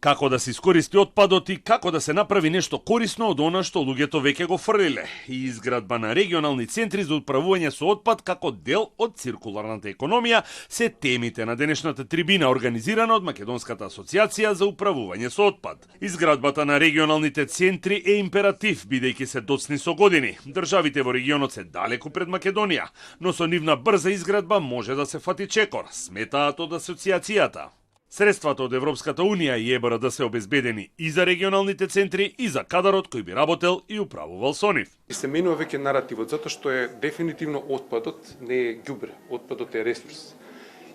Како да се искористи отпадот и како да се направи нешто корисно од она што луѓето веќе го фрлиле. И изградба на регионални центри за управување со отпад како дел од циркуларната економија се темите на денешната трибина организирана од Македонската асоциација за управување со отпад. Изградбата на регионалните центри е императив, бидејќи се доцни со години. Државите во регионот се далеку пред Македонија, но со нивна брза изградба може да се фати чекор, сметаат од асоциацијата. Средствата од Европската Унија и ЕБРД се обезбедени и за регионалните центри и за кадарот кој би работел и управувал со нив. И се менува веќе наративот, затоа што е дефинитивно отпадот не е ѓубре, отпадот е ресурс.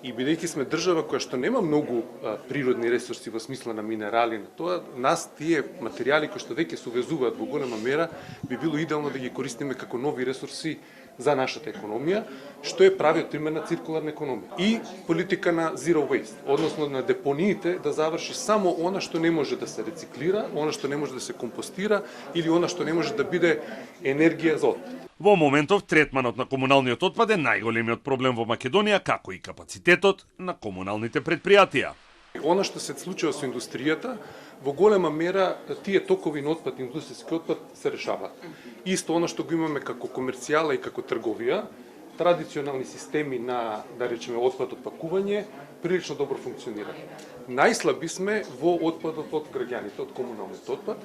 И бидејќи сме држава која што нема многу природни ресурси во смисла на минерали, на тоа нас тие материјали кои што веќе се увезуваат во голема мера би било идеално да ги користиме како нови ресурси за нашата економија, што е правиот пример на циркуларна економија. И политика на zero waste, односно на депониите да заврши само она што не може да се рециклира, она што не може да се компостира или она што не може да биде енергија за отпад. Во моментов третманот на комуналниот отпад е најголемиот проблем во Македонија, како и капацитетот на комуналните предпријатија. Она што се случува со индустријата, во голема мера тие токови на отпад, индустријски отпад се решаваат. Исто она што го имаме како комерцијала и како трговија, традиционални системи на, да речеме, отпад од пакување, прилично добро функционираат. Најслаби сме во отпадот од граѓаните, од комуналниот отпад.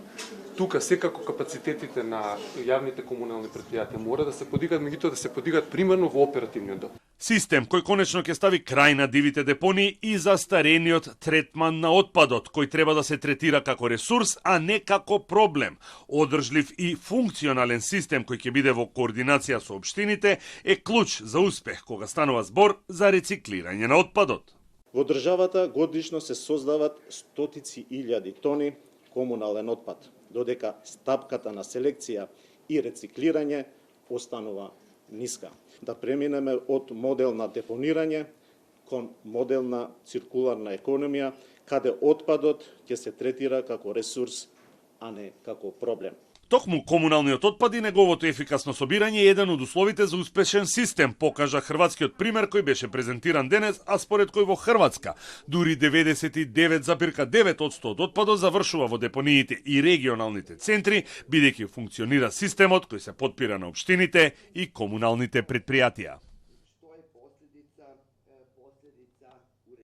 Тука секако капацитетите на јавните комунални предпријатија мора да се подигат, меѓутоа да се подигат примерно во оперативниот дел. Систем кој конечно ќе стави крај на дивите депонии и застарениот третман на отпадот, кој треба да се третира како ресурс, а не како проблем. Одржлив и функционален систем кој ќе биде во координација со општините е клуч за успех кога станува збор за рециклирање на отпадот. Во државата годишно се создават стотици илјади тони комунален отпад, додека стапката на селекција и рециклирање останува ниска. Да преминеме од модел на депонирање кон модел на циркуларна економија, каде отпадот ќе се третира како ресурс, а не како проблем. Токму комуналниот отпад и неговото ефикасно собирање е еден од условите за успешен систем, покажа хрватскиот пример кој беше презентиран денес, а според кој во Хрватска дури 99,9% од отпадот завршува во депониите и регионалните центри, бидејќи функционира системот кој се потпира на општините и комуналните предпријатија.